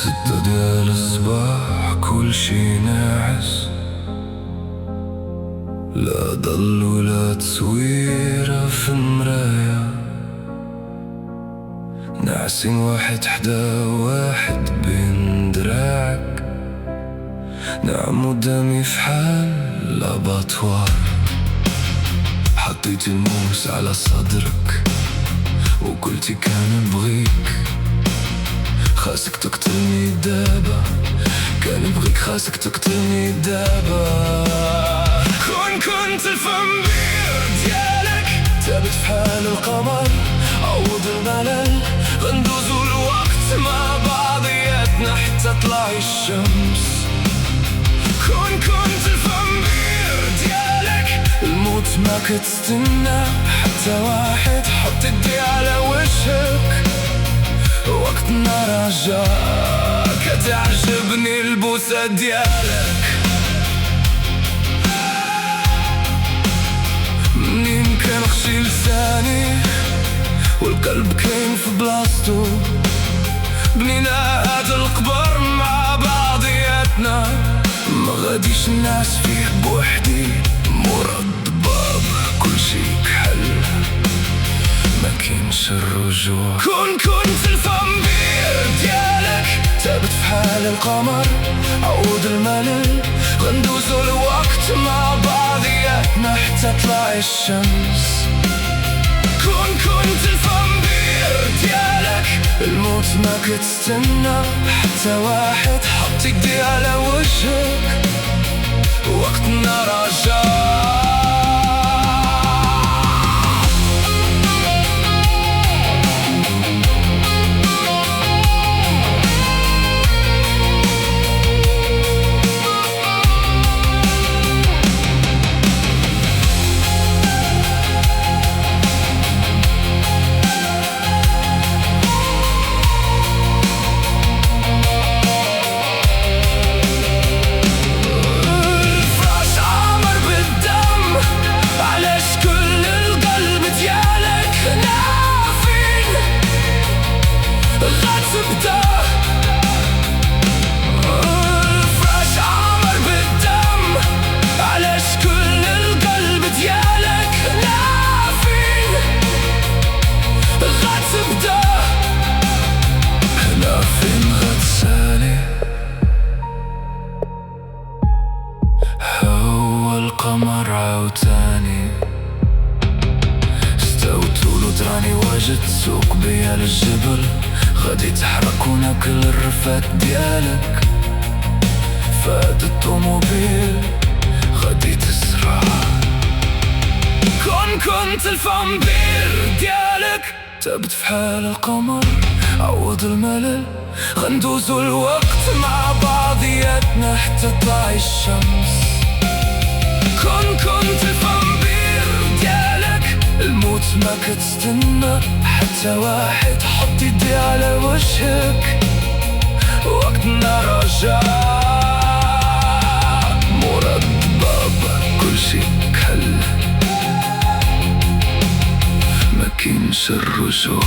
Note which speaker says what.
Speaker 1: 6 ديال الصباح كل شي ناعس، لا ضل ولا تصويرة في المرايا، ناعسين واحد حدا واحد بين دراعك، نعم قدامي في حال لاباطوار. حطيت الموس على صدرك وقلتي كان بغيك، خاسك تقتلني دابا، كان بغيك خاسك تقتلني دابا. كنت الفامبير ديالك، ثابت في حال القمر، عوض الملل، غندوزو الوقت مع بعضياتنا حتى طلع الشمس. كنت الفامبير ديالك، الموت ما كتستنى حتى واحد، حط يدي على وجهك وقتنا رجع. كتعجبني البوسة ديالك، منين كان خشي لساني والقلب كاين في بلاصتو، بنينا هاد القبر مع بعضياتنا، ما غاديش الناس فيه بوحدي، مورا الضباب كل شي كحل، ما كاينش الرجوع. كنت الفامبير ديالك، ثابت في حال القمر، عوض الملل، غندوزو الوقت مع بعضياتنا حتى طلع الشمس. كنت الفامبير ديالك، الموت ما كتستنى حتى واحد، حط يدي على وجهك وقتنا رجع. القمر عاوتاني استوتوا له دراني، واجد سوق بيا للجبل، غادي تحركونا كل الرفات ديالك، فات الطوموبيل غادي تسرع. كنت الفامبير ديالك، ثابت في حال القمر، عوض الملل، غندوزو الوقت مع بعضياتنا حتى طلع الشمس. كنت الفامبير ديالك، الموت ما كتستنى حتى واحد، حط يدي على وجهك وقتنا رجع. مورا الضباب كل شي كحل، ما كاينش الرجوع.